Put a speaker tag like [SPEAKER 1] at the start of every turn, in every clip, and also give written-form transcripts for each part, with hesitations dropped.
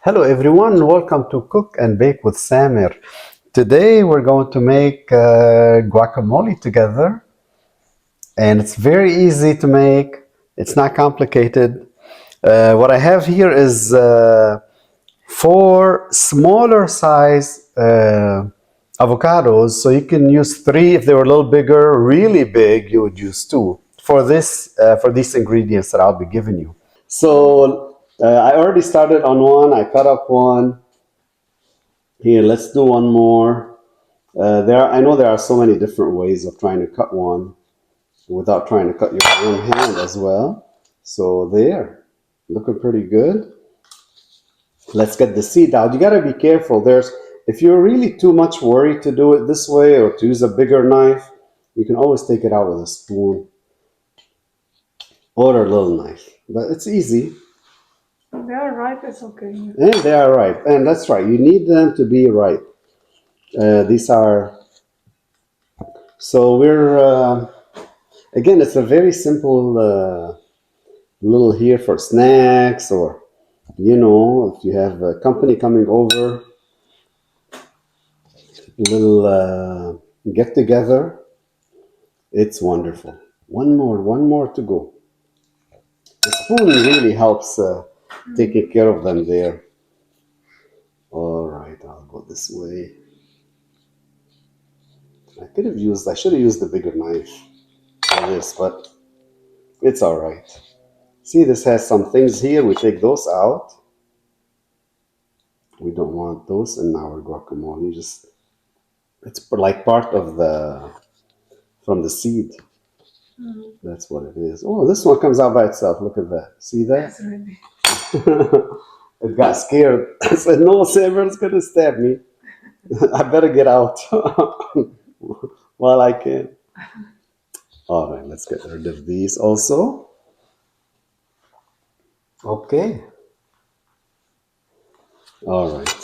[SPEAKER 1] Hello everyone, welcome to Cook and Bake with Samir. Today we're going to make guacamole together, and it's very easy to make. It's not complicated. What I have here is four smaller size avocados, so you can use three. If they were a little bigger, really big, you would use two for these ingredients that I'll be giving you. So I already started on one. I cut up one. Here, let's do one more. I know there are so many different ways of trying to cut one without trying to cut your own hand as well. So there, looking pretty good. Let's get the seed out. You gotta be careful. If you're really too much worried to do it this way or to use a bigger knife, you can always take it out with a spoon or a little knife. But it's easy.
[SPEAKER 2] They are ripe, it's okay.
[SPEAKER 1] And they are ripe. And that's right. You need them to be ripe. These are. So again, it's a very simple little here for snacks, or if you have a company coming over, little get together. It's wonderful. One more to go. The spoon really helps taking care of them there. All right, I'll go this way. I should have used the bigger knife for this, but it's all right. See, this has some things here. We take those out. We don't want those in our guacamole. It's like part of from the seed. That's what it is. Oh, this one comes out by itself. Look at that. See that?
[SPEAKER 2] It's ready.
[SPEAKER 1] It got scared. I said, no, Samuel's going to stab me. I better get out while I can. All right, let's get rid of these also. Okay. All right.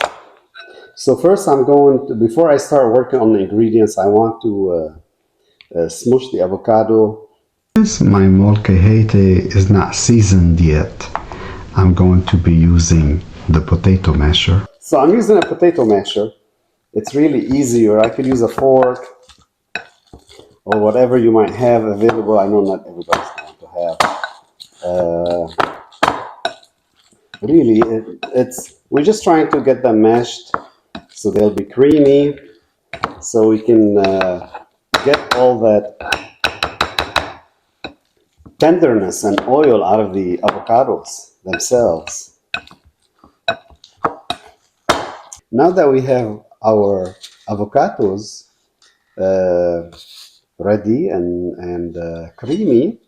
[SPEAKER 1] So first before I start working on the ingredients, I want to smush the avocado. Since my molcajete is not seasoned yet, I'm going to be using the potato masher. So I'm using a potato masher. It's really easier. I could use a fork or whatever you might have available. I know not everybody's going to have. Really, we're just trying to get them mashed so they'll be creamy, so we can get all that tenderness and oil out of the avocados themselves. Now that we have our avocados ready and creamy,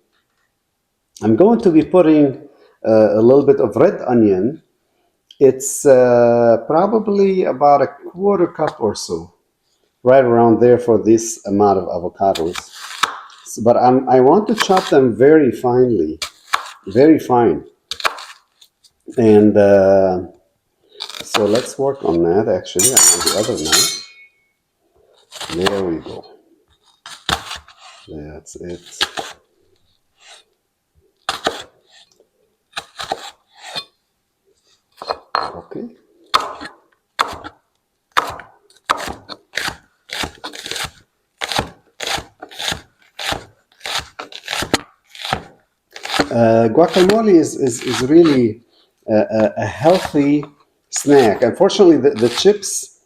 [SPEAKER 1] I'm going to be putting a little bit of red onion. It's probably about a quarter cup or so, right around there for this amount of avocados. But I want to chop them very finely, very fine. And so let's work on that actually on the other knife. There we go. That's it. Okay. Guacamole is really a healthy snack. Unfortunately, the chips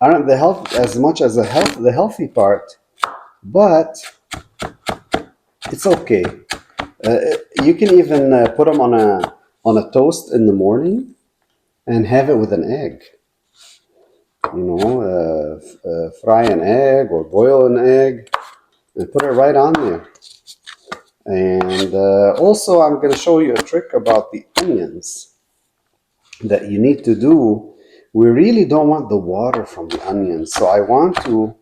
[SPEAKER 1] aren't as much as the healthy part, but it's okay. You can even put them on a toast in the morning and have it with an egg. Fry an egg or boil an egg and put it right on there. And also, I'm going to show you a trick about the onions that you need to do. We really don't want the water from the onions, so I want to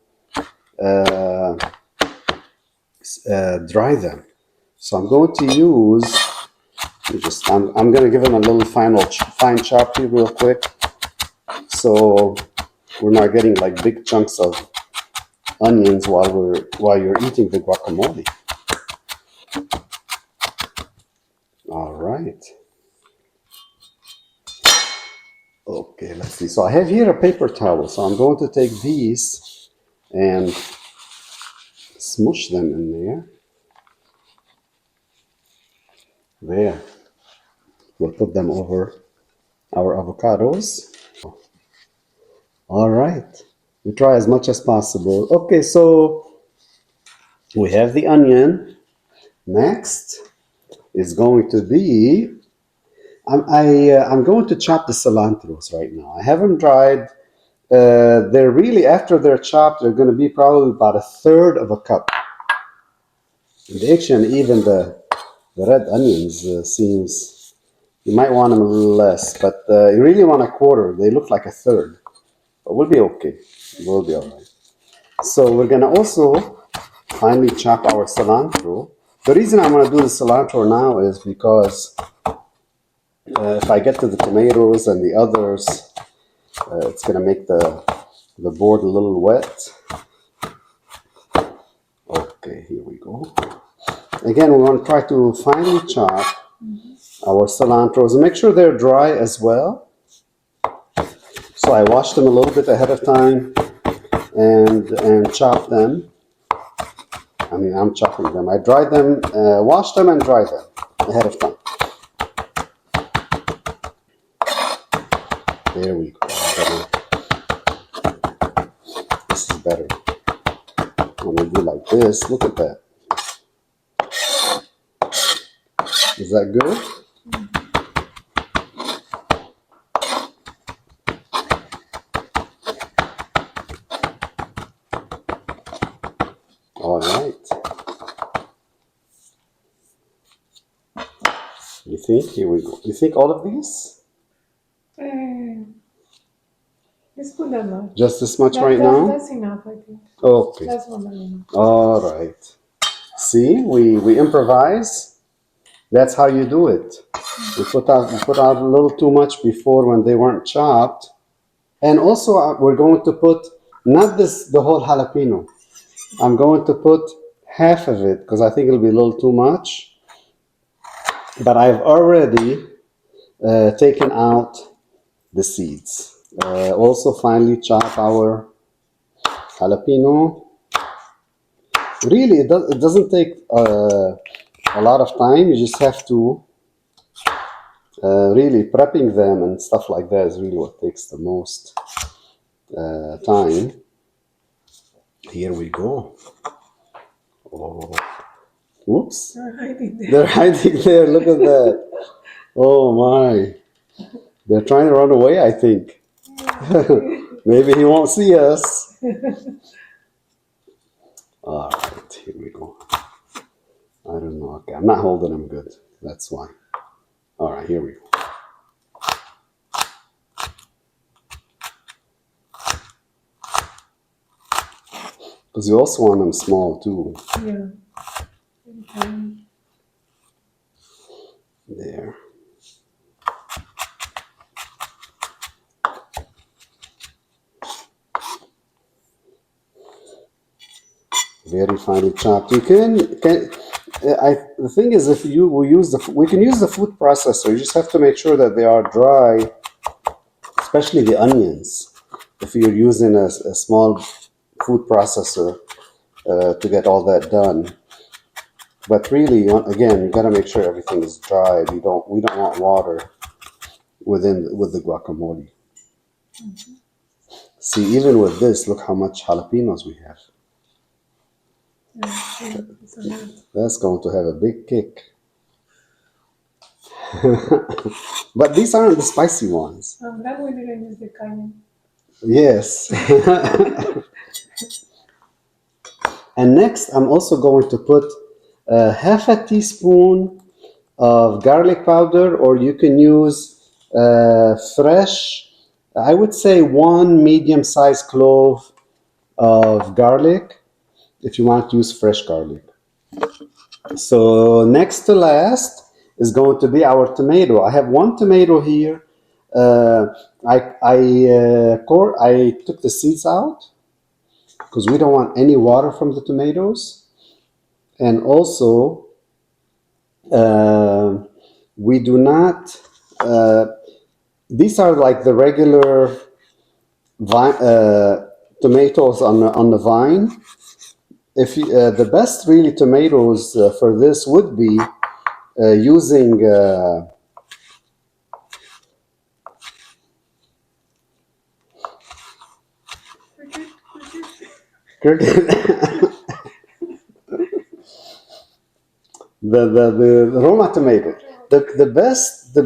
[SPEAKER 1] dry them. So I'm going to use I'm going to give them a little fine chop here real quick, so we're not getting like big chunks of onions while you're eating the guacamole. All right. Okay, let's see. So I have here a paper towel. So I'm going to take these and smush them in there. There. We'll put them over our avocados. All right. We try as much as possible. Okay, so we have the onion. Next is going to be, I'm going to chop the cilantros right now. I have them dried. They're really, after they're chopped, they're going to be probably about a third of a cup. And actually, even the red onions seems, you might want them a little less, but you really want a quarter. They look like a third, but we'll be okay. We'll be all right. So we're going to also finally chop our cilantro. The reason I'm going to do the cilantro now is because if I get to the tomatoes and the others, it's going to make the board a little wet. Okay, here we go. Again, we want to try to finely chop our cilantros and make sure they're dry as well. So I washed them a little bit ahead of time and chopped them. I mean, I'm chopping them. I dried them, washed them and dried them ahead of time. There we go. This is better. I'm gonna do like this. Look at that. Is that good? All right. You think? Here we go. You think all of these?
[SPEAKER 2] Let's put that much.
[SPEAKER 1] Just this much right now?
[SPEAKER 2] That's enough, I think.
[SPEAKER 1] Okay.
[SPEAKER 2] That's more than enough.
[SPEAKER 1] All right. See, we improvise. That's how you do it. We put out a little too much before when they weren't chopped. And also we're going to put, not the whole jalapeno. I'm going to put half of it because I think it'll be a little too much. But I've already taken out the seeds. Also finely chop our jalapeno. Really, it doesn't take a lot of time. You just have to really prepping them and stuff like that is really what takes the most time. Here we go. Oh, whoops!
[SPEAKER 2] They're hiding there.
[SPEAKER 1] They're hiding there. Look at that. Oh my! They're trying to run away, I think. Maybe he won't see us. All right, here we go. I don't know. Okay, I'm not holding them good. That's why. All right, here we go. Because you also want them small too.
[SPEAKER 2] Yeah. Okay.
[SPEAKER 1] There. Very finely chopped. You the thing is, if we can use the food processor. You just have to make sure that they are dry, especially the onions. If you're using a small food processor to get all that done. But really, again, you got to make sure everything is dry. We don't want water with the guacamole.
[SPEAKER 2] Mm-hmm.
[SPEAKER 1] See, even with this, look how much jalapenos we have.
[SPEAKER 2] Yeah,
[SPEAKER 1] That's going to have a big kick. But these aren't the spicy ones.
[SPEAKER 2] I'm glad we didn't use the cayenne.
[SPEAKER 1] Yes. And next, I'm also going to put half a teaspoon of garlic powder, or you can use fresh, I would say 1 medium-sized clove of garlic, if you want to use fresh garlic. So next to last is going to be our tomato. I have 1 tomato here. I took the seeds out because we don't want any water from the tomatoes, and also we do not. These are like the regular tomatoes on the vine. If you, the best really tomatoes for this would be using cricket. The Roma tomato. The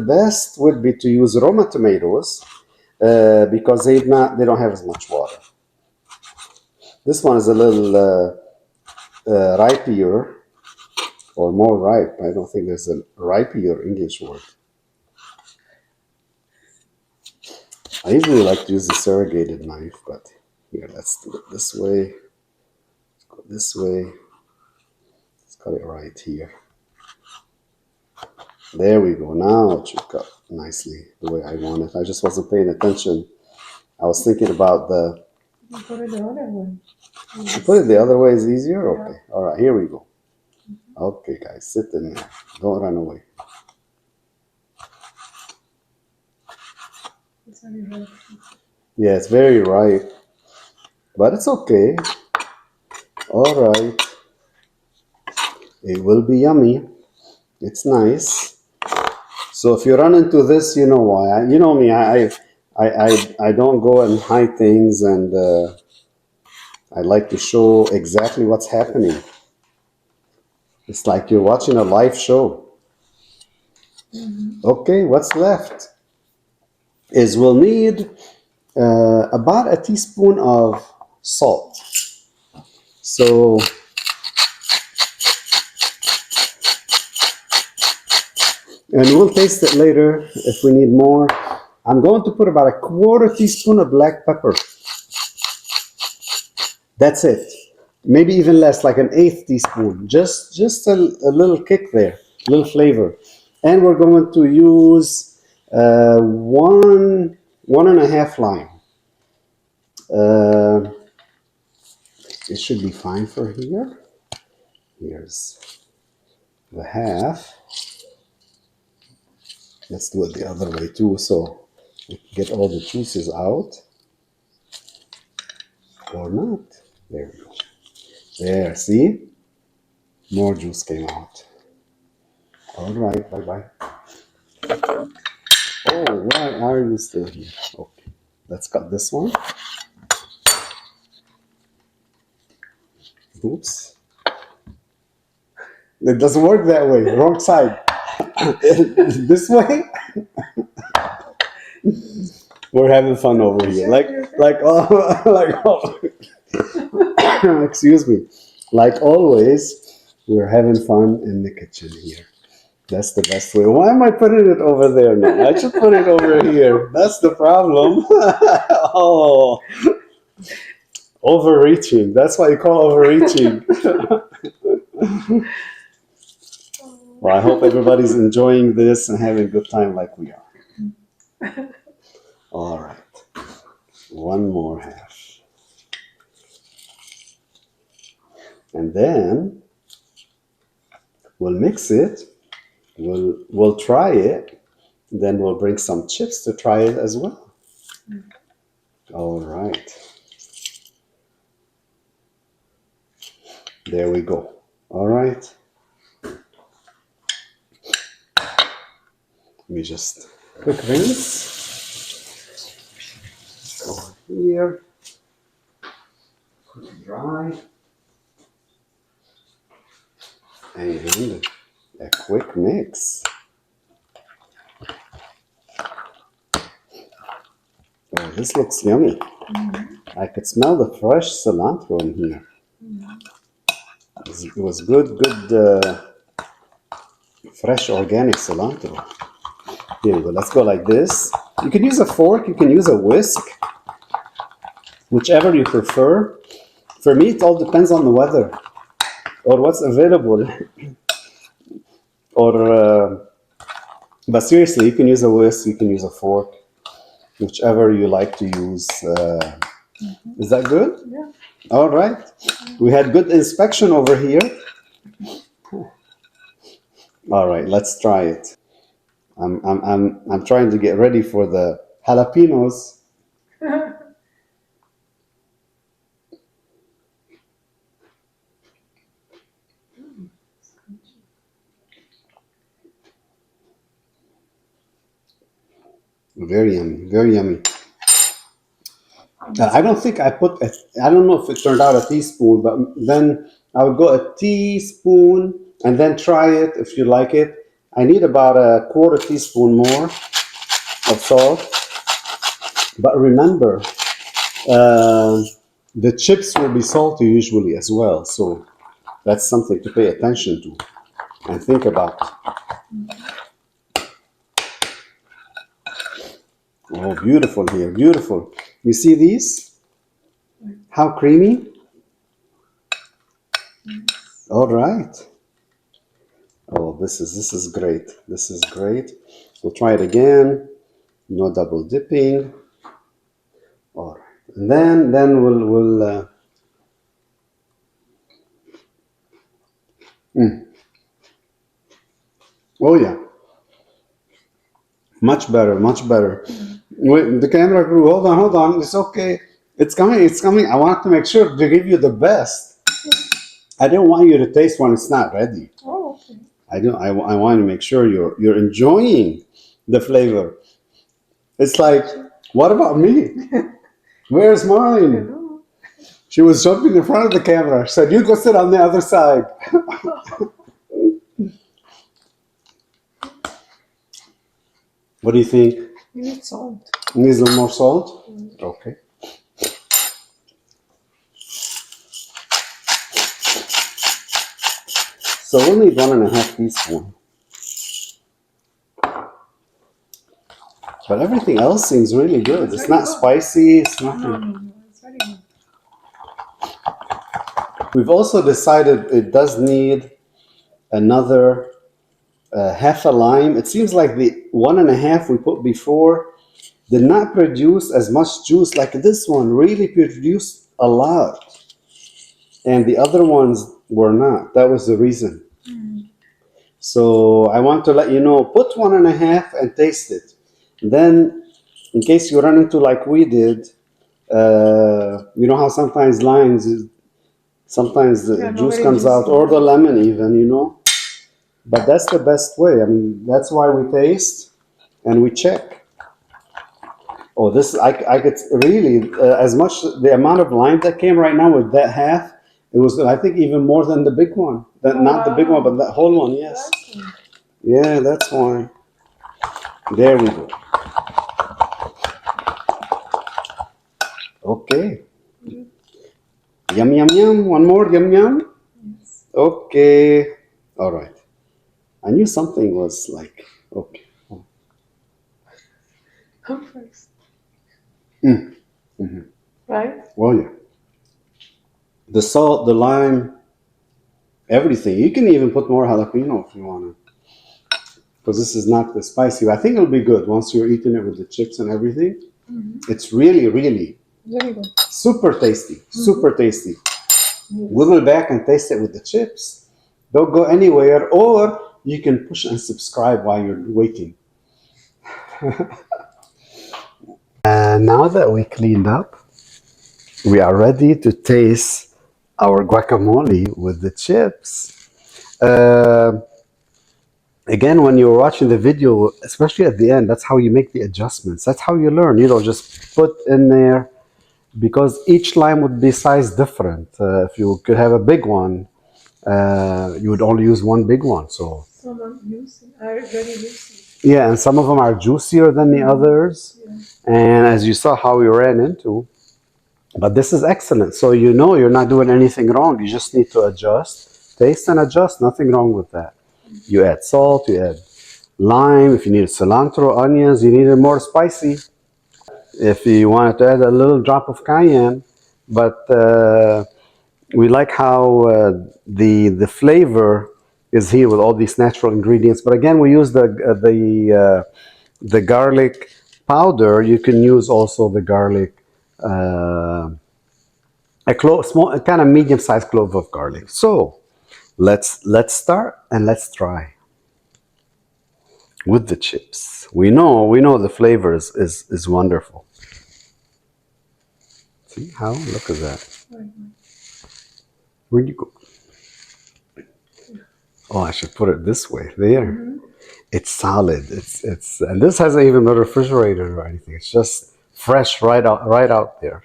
[SPEAKER 1] best would be to use Roma tomatoes because they don't have as much water. This one is a little ripier or more ripe. I don't think there's a ripier English word. I usually like to use the surrogated knife, but here, let's do it this way. Let's go this way. Let's cut it right here. There we go. Now it should cut nicely the way I want it. I just wasn't paying attention. I was thinking about the.
[SPEAKER 2] You put it the other one.
[SPEAKER 1] You put it the other way is easier? Okay. All right, here we go. Okay, guys, sit in there. Don't run away.
[SPEAKER 2] It's only right.
[SPEAKER 1] Yeah, it's very ripe, but it's okay. All right. It will be yummy. It's nice. So if you run into this, you know why. You know me. I don't go and hide things, and I like to show exactly what's happening. It's like you're watching a live show. Okay, what's left is we'll need about a teaspoon of salt. So and we'll taste it later if we need more. I'm going to put about a quarter teaspoon of black pepper. That's it. Maybe even less, like an eighth teaspoon. Just a little kick there, a little flavor. And we're going to use one and a half lime. It should be fine for here. Here's the half. Let's do it the other way too, so we can get all the juices out. Or not. There we go. There, see? More juice came out. All right, bye-bye. Oh, why are you still here? Okay, let's cut this one. Oops. It doesn't work that way. Wrong side. This way? We're having fun over here. Like all, excuse me. Like always, we're having fun in the kitchen here. That's the best way. Why am I putting it over there now? I should put it over here. That's the problem. Oh, overreaching. That's what you call overreaching. Well, I hope everybody's enjoying this and having a good time like we are. All right. One more half. And then we'll mix it. We'll try it. Then we'll bring some chips to try it as well. All right. There we go. All right. Let me just quick rinse. Over here. Put it dry. And a quick mix. Oh, this looks yummy. I could smell the fresh cilantro in here. It was good, fresh organic cilantro. Here we go. Let's go like this. You can use a fork. You can use a whisk. Whichever you prefer. For me, it all depends on the weather or what's available. But seriously, you can use a whisk. You can use a fork. Whichever you like to use. Is that good?
[SPEAKER 2] Yeah.
[SPEAKER 1] All right. We had good inspection over here. All right, let's try it. I'm trying to get ready for the jalapenos. Very yummy, very yummy. I don't think I put, I don't know if it turned out a teaspoon, but then I would go a teaspoon and then try it if you like it. I need about a quarter teaspoon more of salt. But remember, uh, the chips will be salty usually as well. So that's something to pay attention to and think about. Oh, beautiful here, beautiful. You see these? How creamy? All right. Oh, this is great. This is great. We'll try it again. No double dipping. All right. And then we'll oh yeah, much better, much better. Wait, the camera crew, hold on. It's okay. It's coming, it's coming. I want to make sure to give you the best. I don't want you to taste when it's not ready.
[SPEAKER 2] Oh, okay.
[SPEAKER 1] I want to make sure you're enjoying the flavor. It's like, what about me? Where's mine?
[SPEAKER 2] Hello.
[SPEAKER 1] She was jumping in front of the camera. She said, you go sit on the other side. What do you think?
[SPEAKER 2] You need salt.
[SPEAKER 1] Needs a little more salt? Okay. So we'll need 1.5 teaspoons. But everything else seems really good. It's not spicy. It's
[SPEAKER 2] No,
[SPEAKER 1] nothing.
[SPEAKER 2] no. It's very good.
[SPEAKER 1] We've also decided it does need another half a lime. It seems like the 1.5 we put before did not produce as much juice like this one. Really produced a lot. And the other ones were not. That was the reason. So I want to let you know, put 1.5 and taste it. Then, in case you run into like we did, you know how sometimes limes, sometimes the
[SPEAKER 2] Yeah, no,
[SPEAKER 1] juice
[SPEAKER 2] very
[SPEAKER 1] comes out,
[SPEAKER 2] juicy.
[SPEAKER 1] or the lemon even, you know. But that's the best way. I mean, that's why we taste and we check. Oh, this I could really as much the amount of lime that came right now with that half. It was I think even more than the big one. That not the big one, but that whole one. Yes.
[SPEAKER 2] That's good.
[SPEAKER 1] Yeah, that's why. There we go. Okay. Yum yum yum. One more yum yum.
[SPEAKER 2] Yes.
[SPEAKER 1] Okay. All right. I knew something was like okay.
[SPEAKER 2] Come first.
[SPEAKER 1] Mm.
[SPEAKER 2] Right?
[SPEAKER 1] Well, yeah. The salt, the lime, everything. You can even put more jalapeno if you want to, because this is not the spicy. I think it'll be good once you're eating it with the chips and everything. It's really, really
[SPEAKER 2] Very good.
[SPEAKER 1] super tasty. Super tasty. We'll be back and taste it with the chips. Don't go anywhere, or you can push and subscribe while you're waiting. And now that we cleaned up, we are ready to taste our guacamole with the chips. Again, when you're watching the video, especially at the end, that's how you make the adjustments. That's how you learn. You know, just put in there because each lime would be sized different. If you could have a big one, you would only use one big one. So
[SPEAKER 2] Some are juicy. Are very juicy.
[SPEAKER 1] yeah, and some of them are juicier than the others.
[SPEAKER 2] Yeah.
[SPEAKER 1] And as you saw, how we ran into. But this is excellent. So you know you're not doing anything wrong. You just need to adjust, taste and adjust. Nothing wrong with that. You add salt, you add lime. If you need cilantro, onions, you need it more spicy. If you wanted to add a little drop of cayenne, but we like how the flavor is here with all these natural ingredients. But again, we use the garlic powder. You can use also the garlic. A clove, small, a kind of medium-sized clove of garlic. So let's start and let's try. with the chips. We know the flavors is wonderful. See how? Look at that. Where'd you go? Oh, I should put it this way. There. It's solid. It's and this hasn't even been refrigerated or anything. It's just fresh right out there.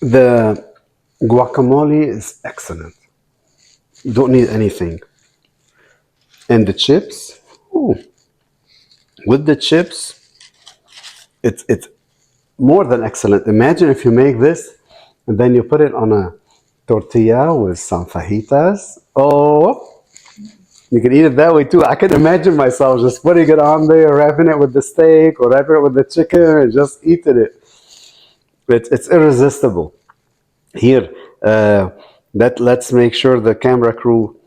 [SPEAKER 1] The guacamole is excellent. You don't need anything. And the chips, ooh, with the chips, it's more than excellent. Imagine if you make this and then you put it on a tortilla with some fajitas. Oh, you can eat it that way too. I can imagine myself just putting it on there, wrapping it with the steak or wrapping it with the chicken and just eating it. It's irresistible. Here, that let's make sure the camera crew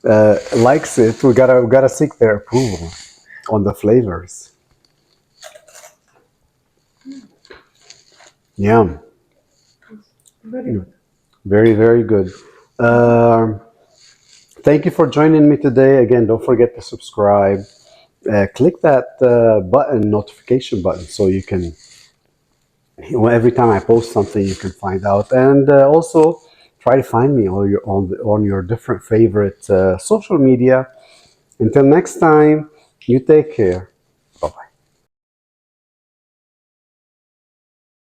[SPEAKER 1] likes it. We gotta seek their approval on the flavors. Yum.
[SPEAKER 2] Very good.
[SPEAKER 1] Very, very good. Um, Thank you for joining me today. Again, don't forget to subscribe. Click that notification button, so you can, every time I post something, you can find out. And also, try to find me on your different favorite social media. Until next time, you take care.